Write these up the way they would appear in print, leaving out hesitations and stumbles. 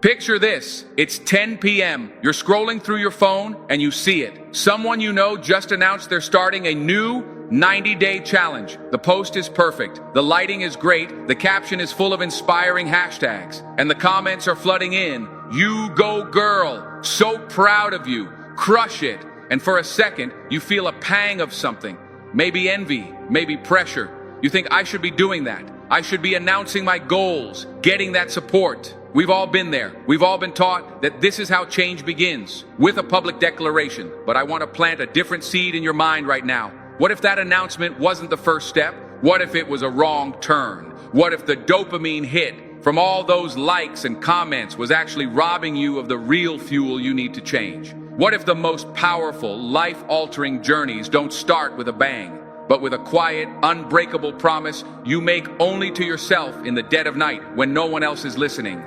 Picture this, it's 10 p.m. You're scrolling through your phone and you see it. Someone you know just announced they're starting a new 90-day challenge. The post is perfect. The lighting is great. The caption is full of inspiring hashtags. And the comments are flooding in. You go girl. So proud of you. Crush it. And for a second, you feel a pang of something. Maybe envy, maybe pressure. You think, I should be doing that. I should be announcing my goals, getting that support. We've all been there. We've all been taught that this is how change begins, with a public declaration. But I want to plant a different seed in your mind right now. What if that announcement wasn't the first step? What if it was a wrong turn? What if the dopamine hit from all those likes and comments was actually robbing you of the real fuel you need to change? What if the most powerful, life-altering journeys don't start with a bang, but with a quiet, unbreakable promise you make only to yourself in the dead of night when no one else is listening?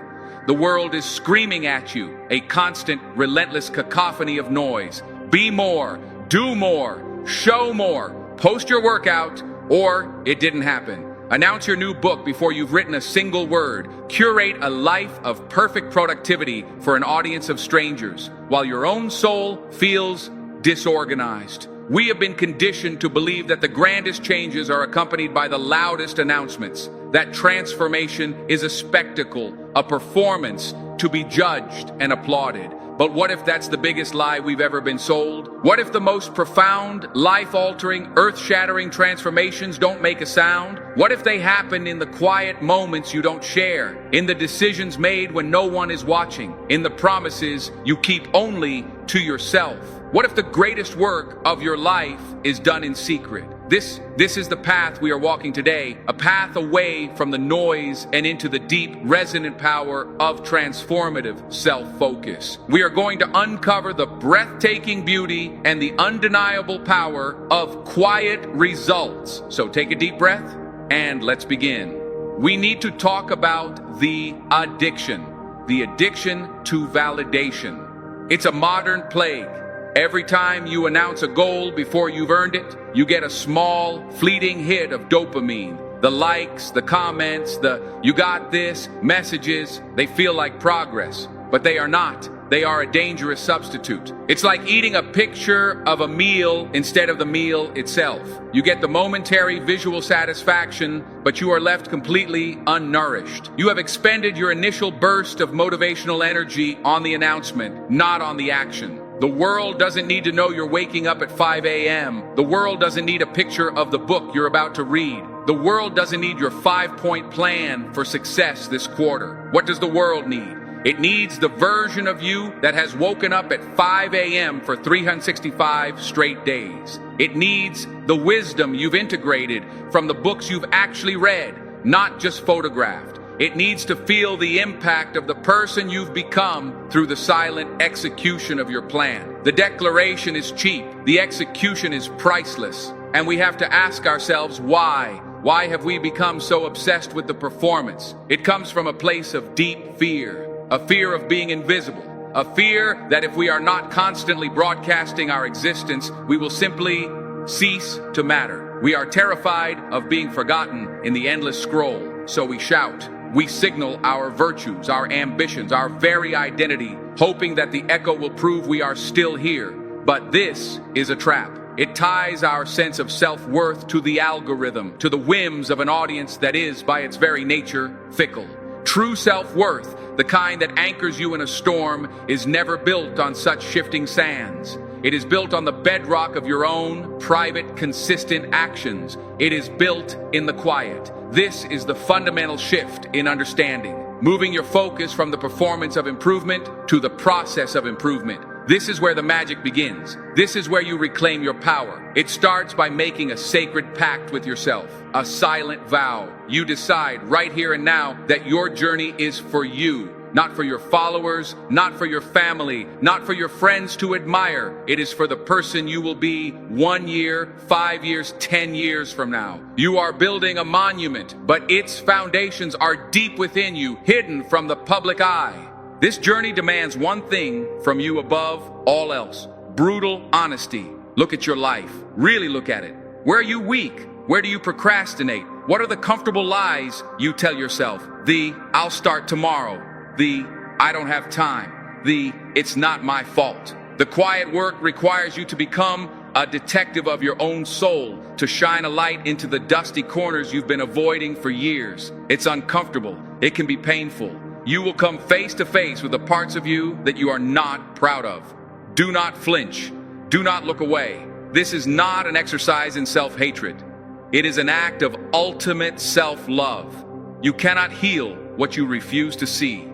The world is screaming at you, a constant, relentless cacophony of noise. Be more, do more, show more, post your workout, or it didn't happen. Announce your new book before you've written a single word. Curate a life of perfect productivity for an audience of strangers, while your own soul feels disorganized. We have been conditioned to believe that the grandest changes are accompanied by the loudest announcements, that transformation is a spectacle, a performance to be judged and applauded. But what if that's the biggest lie we've ever been sold? What if the most profound, life-altering, earth-shattering transformations don't make a sound? What if they happen in the quiet moments you don't share, in the decisions made when no one is watching, in the promises you keep only to yourself? What if the greatest work of your life is done in secret? This is the path we are walking today, a path away from the noise and into the deep, resonant power of transformative self-focus. We are going to uncover the breathtaking beauty and the undeniable power of quiet results. So take a deep breath and let's begin. We need to talk about the addiction to validation. It's a modern plague. Every time you announce a goal before you've earned it, you get a small, fleeting hit of dopamine. The likes, the comments, the "you got this" messages, they feel like progress, but they are not. They are a dangerous substitute. It's like eating a picture of a meal instead of the meal itself. You get the momentary visual satisfaction, but you are left completely unnourished. You have expended your initial burst of motivational energy on the announcement, not on the action. The world doesn't need to know you're waking up at 5 a.m. The world doesn't need a picture of the book you're about to read. The world doesn't need your 5-point plan for success this quarter. What does the world need? It needs the version of you that has woken up at 5 a.m. for 365 straight days. It needs the wisdom you've integrated from the books you've actually read, not just photographed. It needs to feel the impact of the person you've become through the silent execution of your plan. The declaration is cheap. The execution is priceless. And we have to ask ourselves why. Why have we become so obsessed with the performance? It comes from a place of deep fear. A fear of being invisible. A fear that if we are not constantly broadcasting our existence, we will simply cease to matter. We are terrified of being forgotten in the endless scroll. So we shout. We signal our virtues, our ambitions, our very identity, hoping that the echo will prove we are still here. But this is a trap. It ties our sense of self-worth to the algorithm, to the whims of an audience that is, by its very nature, fickle. True self-worth, the kind that anchors you in a storm, is never built on such shifting sands. It is built on the bedrock of your own private, consistent actions. It is built in the quiet. This is the fundamental shift in understanding, moving your focus from the performance of improvement to the process of improvement. This is where the magic begins. This is where you reclaim your power. It starts by making a sacred pact with yourself, a silent vow. You decide right here and now that your journey is for you, not for your followers, not for your family, not for your friends to admire. It is for the person you will be 1 year, 5 years, 10 years from now. You are building a monument, but its foundations are deep within you, hidden from the public eye. This journey demands one thing from you above all else: brutal honesty. Look at your life. Really look at it. Where are you weak? Where do you procrastinate? What are the comfortable lies you tell yourself? The "I'll start tomorrow." The I don't have time. The it's not my fault. The quiet work requires you to become a detective of your own soul, to shine a light into the dusty corners you've been avoiding for years. It's uncomfortable. It can be painful. You will come face to face with the parts of you that you are not proud of. Do not flinch. Do not look away. This is not an exercise in self-hatred. It is an act of ultimate self-love. You cannot heal what you refuse to see.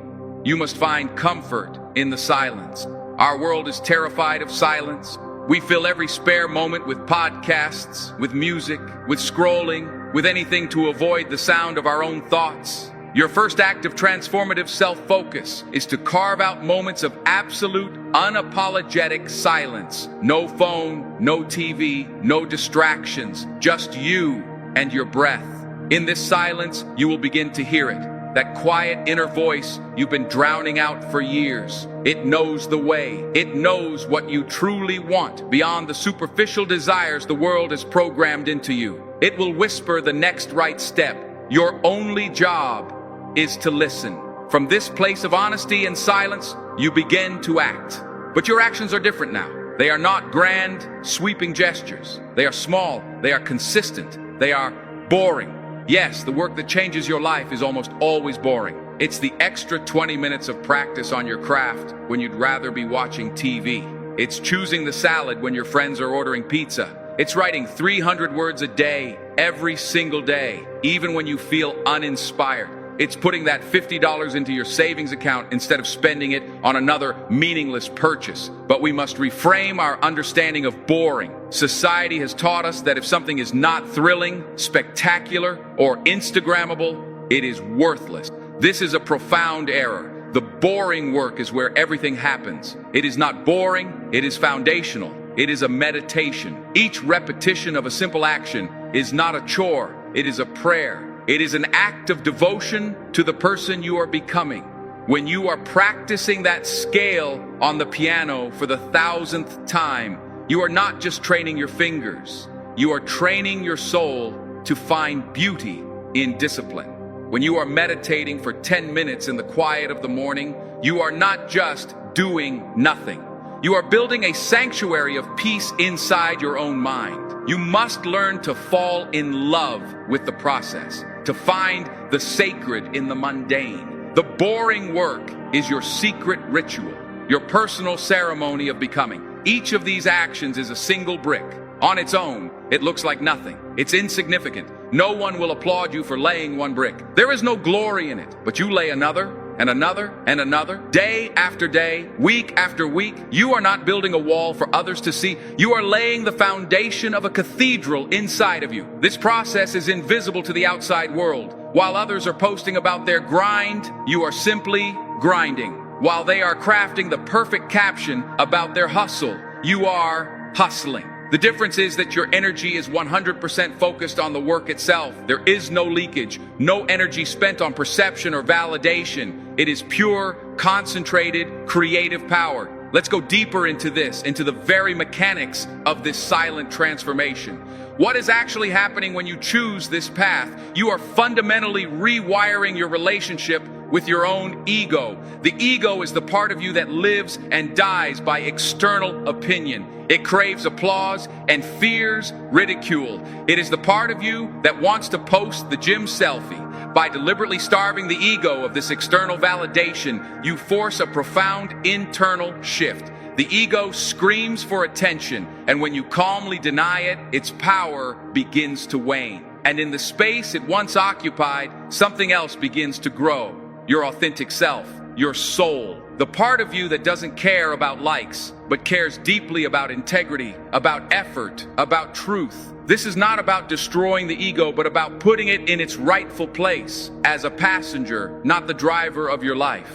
You must find comfort in the silence. Our world is terrified of silence. We fill every spare moment with podcasts, with music, with scrolling, with anything to avoid the sound of our own thoughts. Your first act of transformative self-focus is to carve out moments of absolute, unapologetic silence. No phone, no TV, no distractions, just you and your breath. In this silence, you will begin to hear it. That quiet inner voice you've been drowning out for years. It knows the way. It knows what you truly want beyond the superficial desires the world has programmed into you. It will whisper the next right step. Your only job is to listen. From this place of honesty and silence, you begin to act. But your actions are different now. They are not grand, sweeping gestures. They are small. They are consistent. They are boring. Yes, the work that changes your life is almost always boring. It's the extra 20 minutes of practice on your craft when you'd rather be watching TV. It's choosing the salad when your friends are ordering pizza. It's writing 300 words a day, every single day, even when you feel uninspired. It's putting that $50 into your savings account instead of spending it on another meaningless purchase. But we must reframe our understanding of boring. Society has taught us that if something is not thrilling, spectacular, or Instagrammable, it is worthless. This is a profound error. The boring work is where everything happens. It is not boring, it is foundational. It is a meditation. Each repetition of a simple action is not a chore, it is a prayer. It is an act of devotion to the person you are becoming. When you are practicing that scale on the piano for the 1,000th time, you are not just training your fingers. You are training your soul to find beauty in discipline. When you are meditating for 10 minutes in the quiet of the morning, you are not just doing nothing. You are building a sanctuary of peace inside your own mind. You must learn to fall in love with the process, to find the sacred in the mundane. The boring work is your secret ritual, your personal ceremony of becoming. Each of these actions is a single brick. On its own, it looks like nothing. It's insignificant. No one will applaud you for laying one brick. There is no glory in it, but you lay another, and another, and another, day after day, week after week. You are not building a wall for others to see. You are laying the foundation of a cathedral inside of you. This process is invisible to the outside world. While others are posting about their grind, you are simply grinding. While they are crafting the perfect caption about their hustle, you are hustling. The difference is that your energy is 100% focused on the work itself. There is no leakage, no energy spent on perception or validation. It is pure, concentrated, creative power. Let's go deeper into this, into the very mechanics of this silent transformation. What is actually happening when you choose this path? You are fundamentally rewiring your relationship with your own ego. The ego is the part of you that lives and dies by external opinion. It craves applause and fears ridicule. It is the part of you that wants to post the gym selfie. By deliberately starving the ego of this external validation, you force a profound internal shift. The ego screams for attention, and when you calmly deny it, its power begins to wane. And in the space it once occupied, something else begins to grow. Your authentic self, your soul, the part of you that doesn't care about likes, but cares deeply about integrity, about effort, about truth. This is not about destroying the ego, but about putting it in its rightful place as a passenger, not the driver of your life.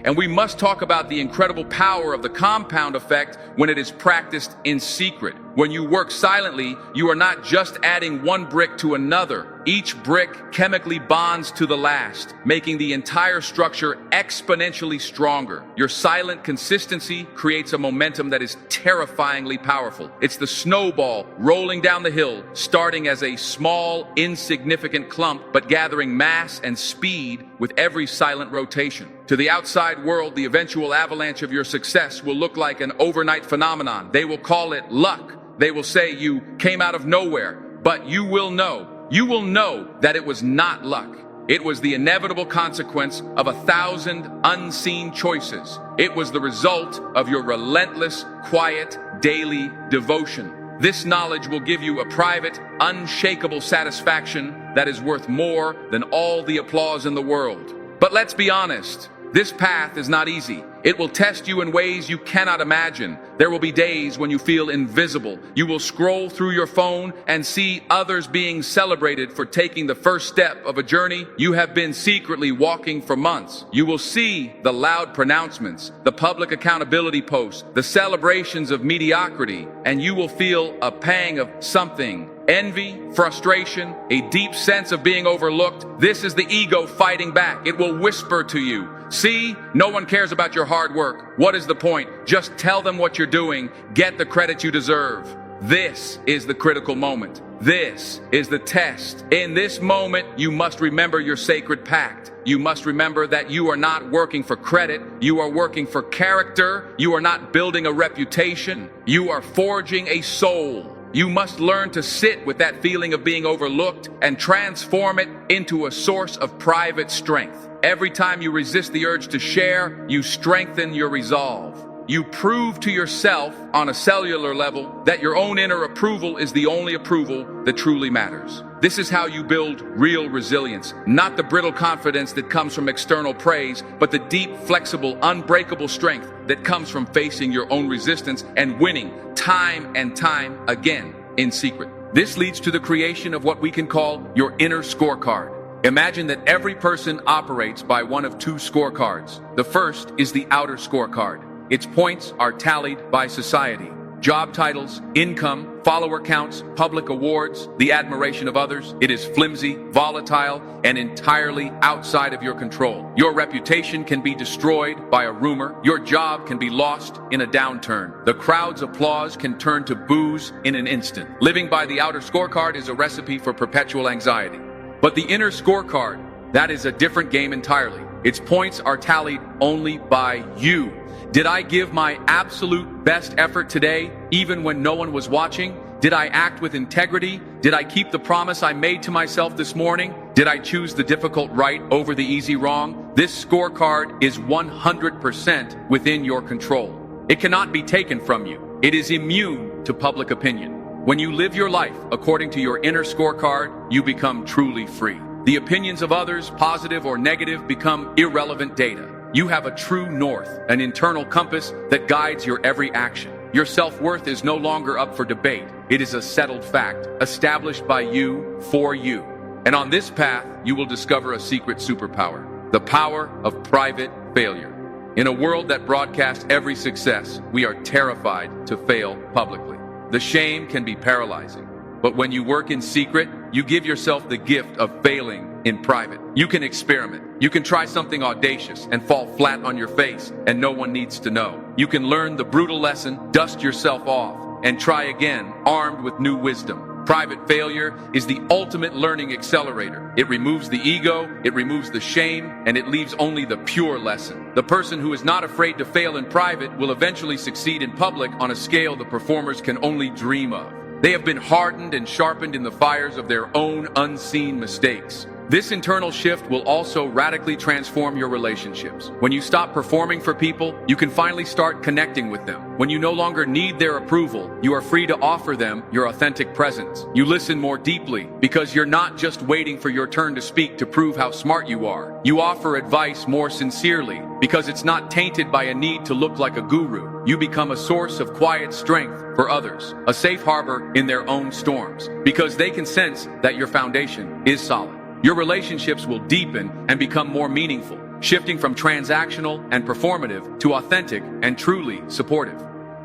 And we must talk about the incredible power of the compound effect when it is practiced in secret. When you work silently, you are not just adding one brick to another. Each brick chemically bonds to the last, making the entire structure exponentially stronger. Your silent consistency creates a momentum that is terrifyingly powerful. It's the snowball rolling down the hill, starting as a small, insignificant clump, but gathering mass and speed with every silent rotation. To the outside world, the eventual avalanche of your success will look like an overnight phenomenon. They will call it luck. They will say you came out of nowhere, but you will know that it was not luck. It was the inevitable consequence of 1,000 unseen choices. It was the result of your relentless, quiet, daily devotion. This knowledge will give you a private, unshakable satisfaction that is worth more than all the applause in the world. But let's be honest, this path is not easy. It will test you in ways you cannot imagine. There will be days when you feel invisible. You will scroll through your phone and see others being celebrated for taking the first step of a journey you have been secretly walking for months. You will see the loud pronouncements, the public accountability posts, the celebrations of mediocrity, and you will feel a pang of something. Envy, frustration, a deep sense of being overlooked. This is the ego fighting back. It will whisper to you, "See, no one cares about your hard work. What is the point? Just tell them what you're doing. Get the credit you deserve." This is the critical moment. This is the test. In this moment, you must remember your sacred pact. You must remember that you are not working for credit. You are working for character. You are not building a reputation. You are forging a soul. You must learn to sit with that feeling of being overlooked and transform it into a source of private strength. Every time you resist the urge to share, you strengthen your resolve. You prove to yourself on a cellular level that your own inner approval is the only approval that truly matters. This is how you build real resilience, not the brittle confidence that comes from external praise, but the deep, flexible, unbreakable strength that comes from facing your own resistance and winning time and time again in secret. This leads to the creation of what we can call your inner scorecard. Imagine that every person operates by one of two scorecards. The first is the outer scorecard. Its points are tallied by society. Job titles, income, follower counts, public awards, the admiration of others. It is flimsy, volatile, and entirely outside of your control. Your reputation can be destroyed by a rumor. Your job can be lost in a downturn. The crowd's applause can turn to boos in an instant. Living by the outer scorecard is a recipe for perpetual anxiety. But the inner scorecard, that is a different game entirely. Its points are tallied only by you. Did I give my absolute best effort today, even when no one was watching? Did I act with integrity? Did I keep the promise I made to myself this morning? Did I choose the difficult right over the easy wrong? This scorecard is 100% within your control. It cannot be taken from you. It is immune to public opinion. When you live your life according to your inner scorecard, you become truly free. The opinions of others, positive or negative, become irrelevant data. You have a true north, an internal compass that guides your every action. Your self-worth is no longer up for debate. It is a settled fact, established by you, for you. And on this path, you will discover a secret superpower, the power of private failure. In a world that broadcasts every success, we are terrified to fail publicly. The shame can be paralyzing. But when you work in secret, you give yourself the gift of failing in private. You can experiment. You can try something audacious and fall flat on your face, and no one needs to know. You can learn the brutal lesson, dust yourself off, and try again, armed with new wisdom. Private failure is the ultimate learning accelerator. It removes the ego, it removes the shame, and it leaves only the pure lesson. The person who is not afraid to fail in private will eventually succeed in public on a scale the performers can only dream of. They have been hardened and sharpened in the fires of their own unseen mistakes. This internal shift will also radically transform your relationships. When you stop performing for people, you can finally start connecting with them. When you no longer need their approval, you are free to offer them your authentic presence. You listen more deeply because you're not just waiting for your turn to speak to prove how smart you are. You offer advice more sincerely because it's not tainted by a need to look like a guru. You become a source of quiet strength for others, a safe harbor in their own storms, because they can sense that your foundation is solid. Your relationships will deepen and become more meaningful, shifting from transactional and performative to authentic and truly supportive.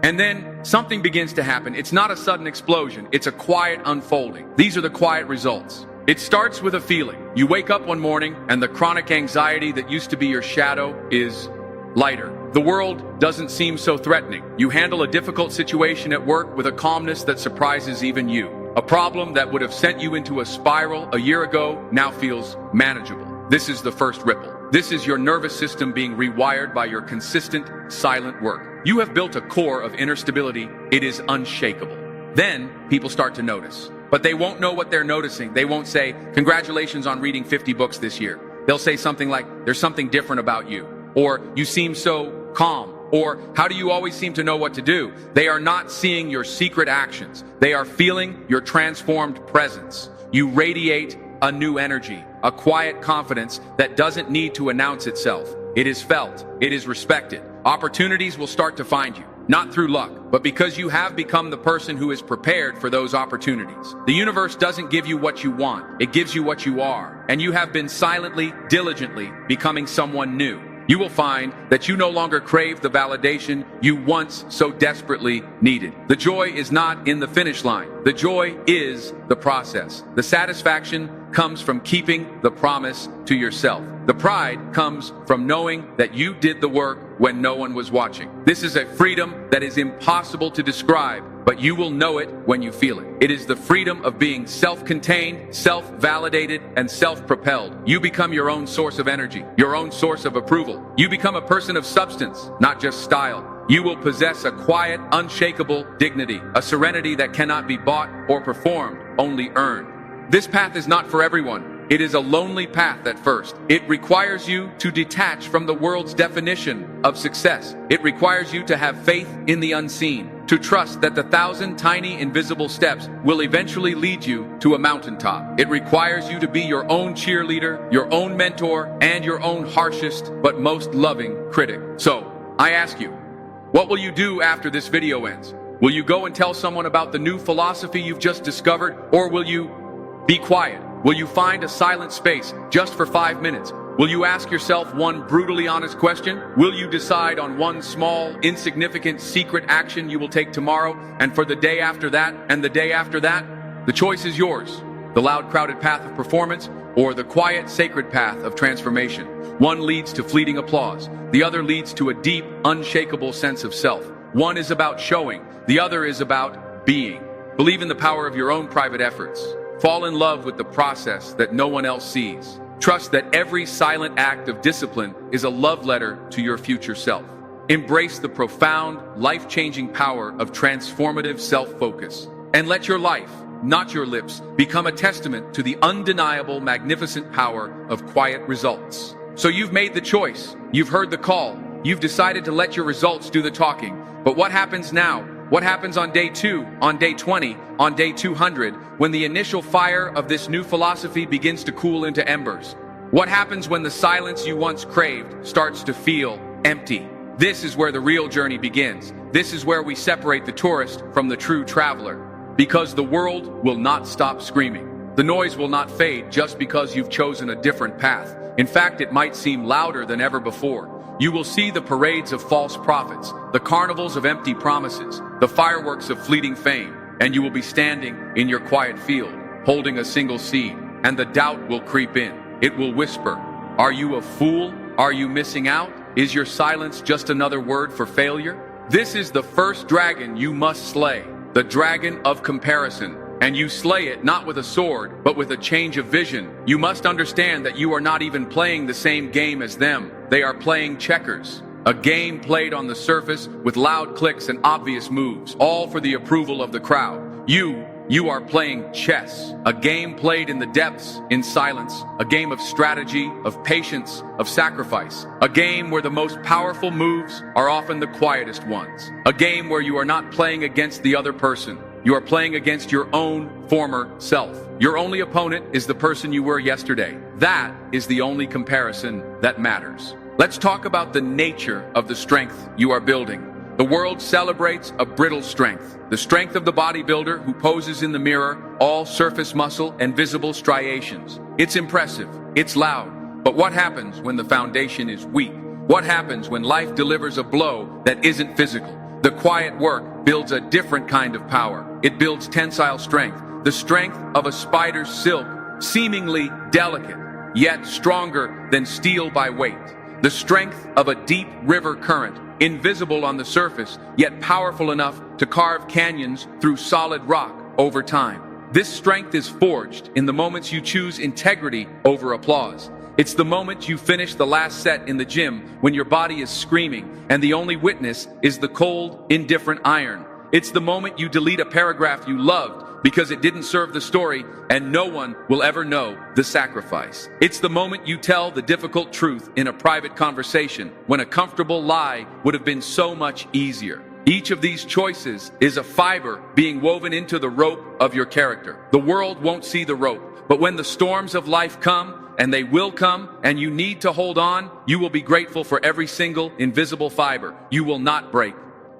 And then something begins to happen. It's not a sudden explosion, it's a quiet unfolding. These are the quiet results. It starts with a feeling. You wake up one morning and the chronic anxiety that used to be your shadow is lighter. The world doesn't seem so threatening. You handle a difficult situation at work with a calmness that surprises even you. A problem that would have sent you into a spiral a year ago now feels manageable. This is the first ripple. This is your nervous system being rewired by your consistent, silent work. You have built a core of inner stability. It is unshakable. Then people start to notice. But they won't know what they're noticing. They won't say, "Congratulations on reading 50 books this year." They'll say something like, "There's something different about you." Or, "You seem so calm." Or, "How do you always seem to know what to do?" They are not seeing your secret actions. They are feeling your transformed presence. You radiate a new energy, a quiet confidence that doesn't need to announce itself. It is felt. It is respected. Opportunities will start to find you, not through luck, but because you have become the person who is prepared for those opportunities. The universe doesn't give you what you want. It gives you what you are. And you have been silently, diligently becoming someone new. You will find that you no longer crave the validation you once so desperately needed. The joy is not in the finish line. The joy is the process. The satisfaction comes from keeping the promise to yourself. The pride comes from knowing that you did the work when no one was watching. This is a freedom that is impossible to describe, but you will know it when you feel it. It is the freedom of being self-contained, self-validated, and self-propelled. You become your own source of energy, your own source of approval. You become a person of substance, not just style. You will possess a quiet, unshakable dignity, a serenity that cannot be bought or performed, only earned. This path is not for everyone. It is a lonely path at first. It requires you to detach from the world's definition of success. It requires you to have faith in the unseen, to trust that the 1,000 tiny invisible steps will eventually lead you to a mountaintop. It requires you to be your own cheerleader, your own mentor, and your own harshest but most loving critic. So, I ask you, what will you do after this video ends? Will you go and tell someone about the new philosophy you've just discovered, or will you be quiet? Will you find a silent space just for 5 minutes? Will you ask yourself one brutally honest question? Will you decide on one small, insignificant, secret action you will take tomorrow, and for the day after that, and the day after that? The choice is yours. The loud, crowded path of performance, or the quiet, sacred path of transformation. One leads to fleeting applause. The other leads to a deep, unshakable sense of self. One is about showing. The other is about being. Believe in the power of your own private efforts. Fall in love with the process that no one else sees. Trust that every silent act of discipline is a love letter to your future self. Embrace the profound, life-changing power of transformative self-focus. And let your life, not your lips, become a testament to the undeniable, magnificent power of quiet results. So you've made the choice. You've heard the call. You've decided to let your results do the talking. But what happens now? What happens on day 2, on day 20, on day 200, when the initial fire of this new philosophy begins to cool into embers? What happens when the silence you once craved starts to feel empty? This is where the real journey begins. This is where we separate the tourist from the true traveler. Because the world will not stop screaming. The noise will not fade just because you've chosen a different path. In fact, it might seem louder than ever before. You will see the parades of false prophets, the carnivals of empty promises, the fireworks of fleeting fame, and you will be standing in your quiet field, holding a single seed, and the doubt will creep in. It will whisper, "Are you a fool? Are you missing out? Is your silence just another word for failure?" This is the first dragon you must slay, the dragon of comparison. And you slay it not with a sword, but with a change of vision. You must understand that you are not even playing the same game as them. They are playing checkers. A game played on the surface with loud clicks and obvious moves, all for the approval of the crowd. You are playing chess. A game played in the depths, in silence. A game of strategy, of patience, of sacrifice. A game where the most powerful moves are often the quietest ones. A game where you are not playing against the other person. You are playing against your own former self. Your only opponent is the person you were yesterday. That is the only comparison that matters. Let's talk about the nature of the strength you are building. The world celebrates a brittle strength. The strength of the bodybuilder who poses in the mirror, all surface muscle and visible striations. It's impressive. It's loud. But what happens when the foundation is weak? What happens when life delivers a blow that isn't physical? The quiet work builds a different kind of power. It builds tensile strength, the strength of a spider's silk, seemingly delicate, yet stronger than steel by weight. The strength of a deep river current, invisible on the surface, yet powerful enough to carve canyons through solid rock over time. This strength is forged in the moments you choose integrity over applause. It's the moment you finish the last set in the gym when your body is screaming and the only witness is the cold, indifferent iron. It's the moment you delete a paragraph you loved because it didn't serve the story and no one will ever know the sacrifice. It's the moment you tell the difficult truth in a private conversation when a comfortable lie would have been so much easier. Each of these choices is a fiber being woven into the rope of your character. The world won't see the rope, but when the storms of life come, and they will come, and you need to hold on, you will be grateful for every single invisible fiber. You will not break.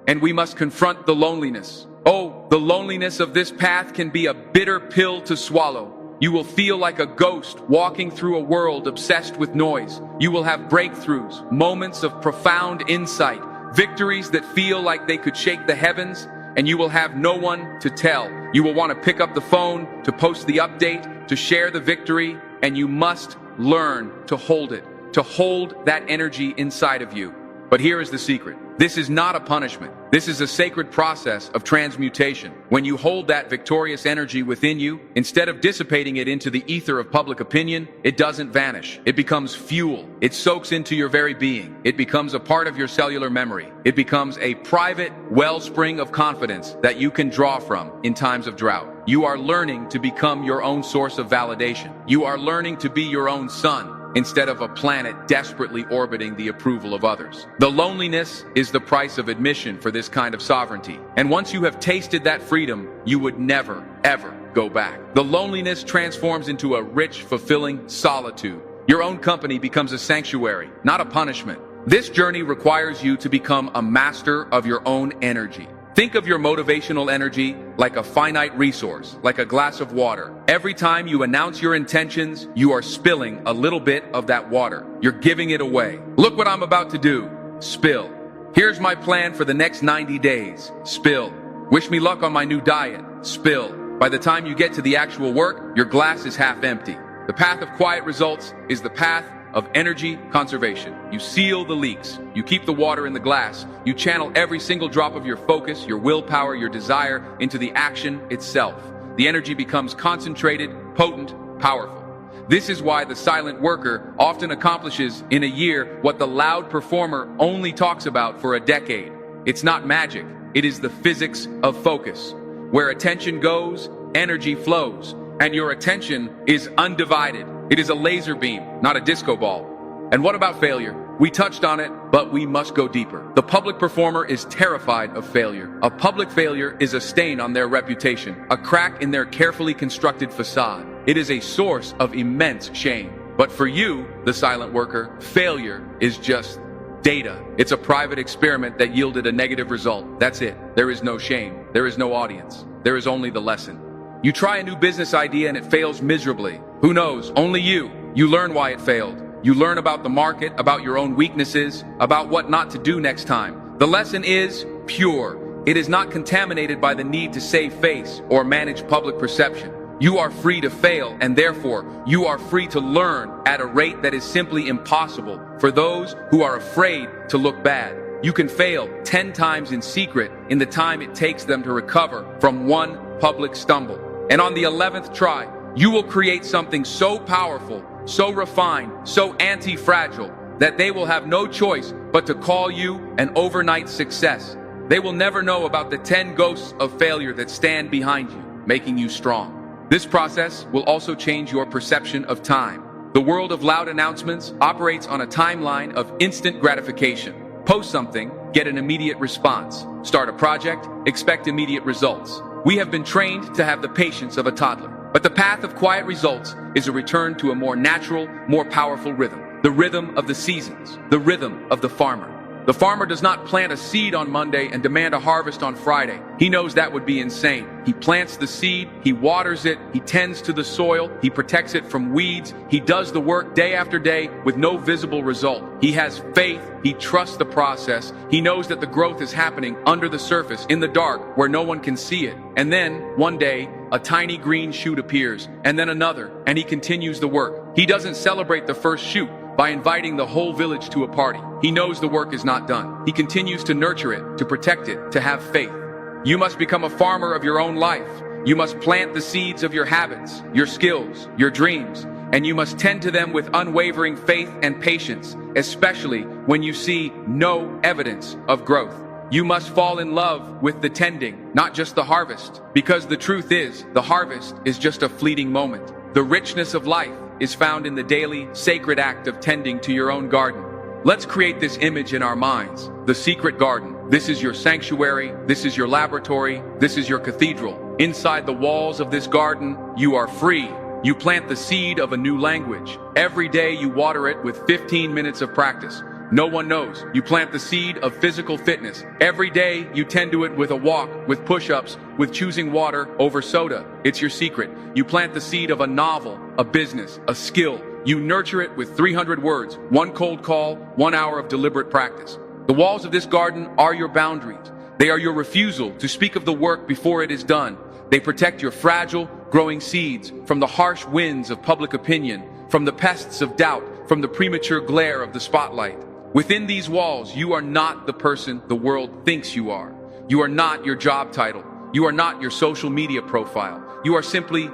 And we must confront the loneliness. Oh, the loneliness of this path can be a bitter pill to swallow. You will feel like a ghost walking through a world obsessed with noise. You will have breakthroughs, moments of profound insight, victories that feel like they could shake the heavens, and you will have no one to tell. You will want to pick up the phone, to post the update, to share the victory, and you must learn to hold it, to hold that energy inside of you. But here is the secret. This is not a punishment. This is a sacred process of transmutation. When you hold that victorious energy within you, instead of dissipating it into the ether of public opinion, it doesn't vanish. It becomes fuel. It soaks into your very being. It becomes a part of your cellular memory. It becomes a private wellspring of confidence that you can draw from in times of drought. You are learning to become your own source of validation. You are learning to be your own sun, instead of a planet desperately orbiting the approval of others. The loneliness is the price of admission for this kind of sovereignty. And once you have tasted that freedom, you would never, ever go back. The loneliness transforms into a rich, fulfilling solitude. Your own company becomes a sanctuary, not a punishment. This journey requires you to become a master of your own energy. Think of your motivational energy like a finite resource, like a glass of water. Every time you announce your intentions, you are spilling a little bit of that water. You're giving it away. Look what I'm about to do. Spill. Here's my plan for the next 90 days. Spill. Wish me luck on my new diet. Spill. By the time you get to the actual work, your glass is half empty. The path of quiet results is the path of energy conservation. You seal the leaks. You keep the water in the glass. You channel every single drop of your focus, your willpower, your desire into the action itself. The energy becomes concentrated, potent, powerful. This is why the silent worker often accomplishes in a year what the loud performer only talks about for a decade. It's not magic. It is the physics of focus. Where attention goes, energy flows. And your attention is undivided. It is a laser beam, not a disco ball. And what about failure? We touched on it, but we must go deeper. The public performer is terrified of failure. A public failure is a stain on their reputation, a crack in their carefully constructed facade. It is a source of immense shame. But for you, the silent worker, failure is just data. It's a private experiment that yielded a negative result. That's it. There is no shame. There is no audience. There is only the lesson. You try a new business idea and it fails miserably. Who knows? Only you. You learn why it failed. You learn about the market, about your own weaknesses, about what not to do next time. The lesson is pure. It is not contaminated by the need to save face or manage public perception. You are free to fail, and therefore, you are free to learn at a rate that is simply impossible for those who are afraid to look bad. You can fail 10 times in secret in the time it takes them to recover from one public stumble. And on the 11th try, you will create something so powerful, so refined, so anti-fragile, that they will have no choice but to call you an overnight success. They will never know about the 10 ghosts of failure that stand behind you, making you strong. This process will also change your perception of time. The world of loud announcements operates on a timeline of instant gratification. Post something, get an immediate response. Start a project, expect immediate results. We have been trained to have the patience of a toddler. But the path of quiet results is a return to a more natural, more powerful rhythm. The rhythm of the seasons, the rhythm of the farmer. The farmer does not plant a seed on Monday and demand a harvest on Friday. He knows that would be insane. He plants the seed, he waters it, he tends to the soil, he protects it from weeds, he does the work day after day with no visible result. He has faith, he trusts the process, he knows that the growth is happening under the surface, in the dark, where no one can see it. And then, one day, a tiny green shoot appears, and then another, and he continues the work. He doesn't celebrate the first shoot by inviting the whole village to a party. He knows the work is not done. He continues to nurture it, to protect it, to have faith. You must become a farmer of your own life. You must plant the seeds of your habits, your skills, your dreams, and you must tend to them with unwavering faith and patience, especially when you see no evidence of growth. You must fall in love with the tending, not just the harvest, because the truth is, the harvest is just a fleeting moment. The richness of life is found in the daily, sacred act of tending to your own garden. Let's create this image in our minds. The secret garden. This is your sanctuary. This is your laboratory. This is your cathedral. Inside the walls of this garden, you are free. You plant the seed of a new language. Every day you water it with 15 minutes of practice. No one knows. You plant the seed of physical fitness. Every day you tend to it with a walk, with push-ups, with choosing water over soda. It's your secret. You plant the seed of a novel, a business, a skill. You nurture it with 300 words, 1 cold call, 1 hour of deliberate practice. The walls of this garden are your boundaries. They are your refusal to speak of the work before it is done. They protect your fragile, growing seeds from the harsh winds of public opinion, from the pests of doubt, from the premature glare of the spotlight. Within these walls, you are not the person the world thinks you are. You are not your job title. You are not your social media profile. You are simply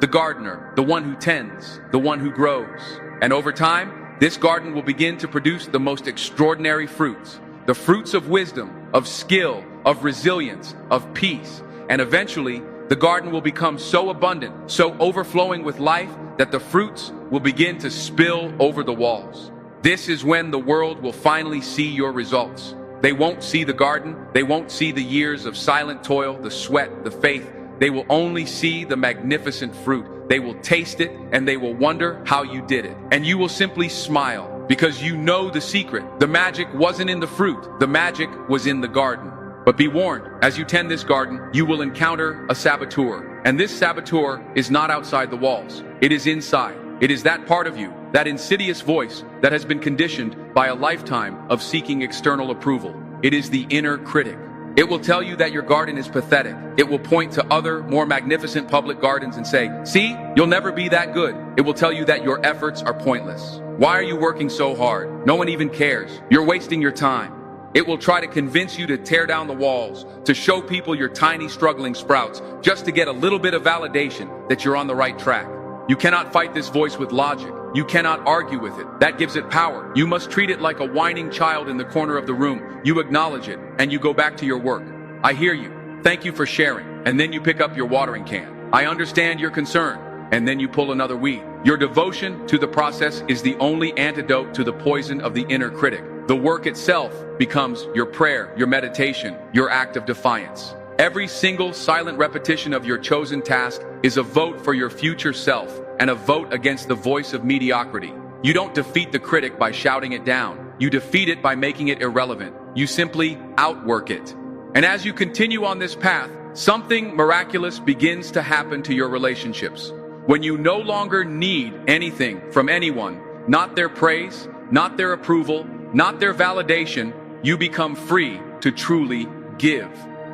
the gardener, the one who tends, the one who grows. And over time, this garden will begin to produce the most extraordinary fruits. The fruits of wisdom, of skill, of resilience, of peace. And eventually, the garden will become so abundant, so overflowing with life, that the fruits will begin to spill over the walls. This is when the world will finally see your results. They won't see the garden. They won't see the years of silent toil, the sweat, the faith. They will only see the magnificent fruit. They will taste it and they will wonder how you did it. And you will simply smile because you know the secret. The magic wasn't in the fruit. The magic was in the garden. But be warned, as you tend this garden, you will encounter a saboteur. And this saboteur is not outside the walls. It is inside. It is that part of you, that insidious voice that has been conditioned by a lifetime of seeking external approval. It is the inner critic. It will tell you that your garden is pathetic. It will point to other, more magnificent public gardens and say, "See, you'll never be that good." It will tell you that your efforts are pointless. Why are you working so hard? No one even cares. You're wasting your time. It will try to convince you to tear down the walls, to show people your tiny struggling sprouts, just to get a little bit of validation that you're on the right track. You cannot fight this voice with logic. You cannot argue with it. That gives it power. You must treat it like a whining child in the corner of the room. You acknowledge it, and you go back to your work. I hear you. Thank you for sharing. And then you pick up your watering can. I understand your concern. And then you pull another weed. Your devotion to the process is the only antidote to the poison of the inner critic. The work itself becomes your prayer, your meditation, your act of defiance. Every single silent repetition of your chosen task is a vote for your future self and a vote against the voice of mediocrity. You don't defeat the critic by shouting it down. You defeat it by making it irrelevant. You simply outwork it. And as you continue on this path, something miraculous begins to happen to your relationships. When you no longer need anything from anyone, not their praise, not their approval, not their validation, you become free to truly give.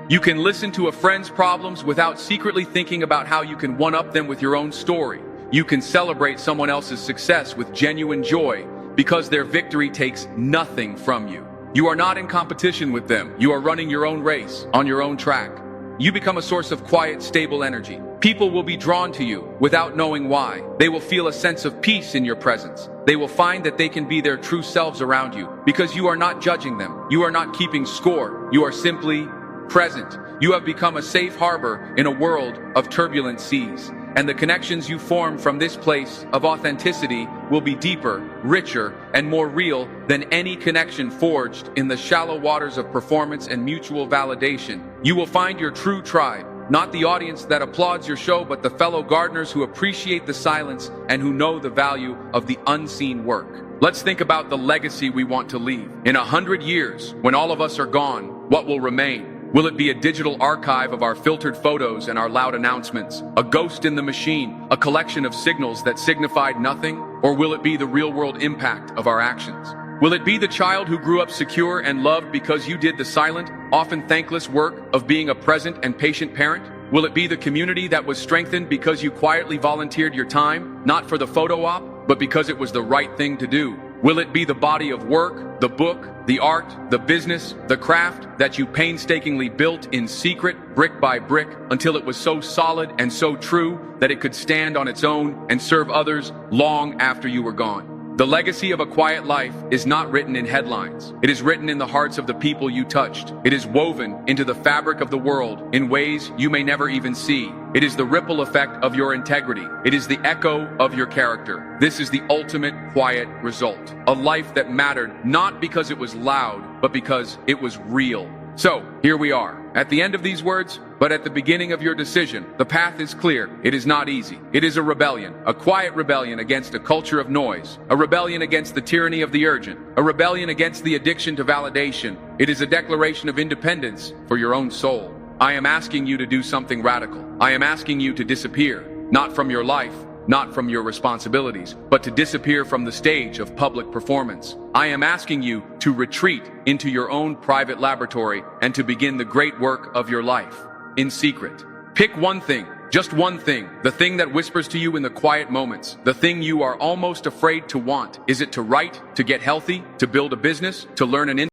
You can listen to a friend's problems without secretly thinking about how you can one-up them with your own story. You can celebrate someone else's success with genuine joy because their victory takes nothing from you. You are not in competition with them. You are running your own race on your own track. You become a source of quiet, stable energy. People will be drawn to you without knowing why. They will feel a sense of peace in your presence. They will find that they can be their true selves around you because you are not judging them. You are not keeping score. You are simply present. You have become a safe harbor in a world of turbulent seas. And the connections you form from this place of authenticity will be deeper, richer, and more real than any connection forged in the shallow waters of performance and mutual validation. You will find your true tribe, not the audience that applauds your show, but the fellow gardeners who appreciate the silence and who know the value of the unseen work. Let's think about the legacy we want to leave. In 100 years, when all of us are gone, what will remain? Will it be a digital archive of our filtered photos and our loud announcements? A ghost in the machine, a collection of signals that signified nothing? Or will it be the real-world impact of our actions? Will it be the child who grew up secure and loved because you did the silent, often thankless work of being a present and patient parent? Will it be the community that was strengthened because you quietly volunteered your time, not for the photo op, but because it was the right thing to do? Will it be the body of work, the book, the art, the business, the craft that you painstakingly built in secret, brick by brick, until it was so solid and so true that it could stand on its own and serve others long after you were gone? The legacy of a quiet life is not written in headlines. It is written in the hearts of the people you touched. It is woven into the fabric of the world in ways you may never even see. It is the ripple effect of your integrity. It is the echo of your character. This is the ultimate quiet result. A life that mattered not because it was loud, but because it was real. So, here we are. At the end of these words, but at the beginning of your decision, the path is clear. It is not easy. It is a rebellion, a quiet rebellion against a culture of noise, a rebellion against the tyranny of the urgent, a rebellion against the addiction to validation. It is a declaration of independence for your own soul. I am asking you to do something radical. I am asking you to disappear, not from your life, not from your responsibilities, but to disappear from the stage of public performance. I am asking you to retreat into your own private laboratory and to begin the great work of your life, in secret. Pick one thing, just one thing, the thing that whispers to you in the quiet moments, the thing you are almost afraid to want. Is it to write, to get healthy, to build a business, to learn an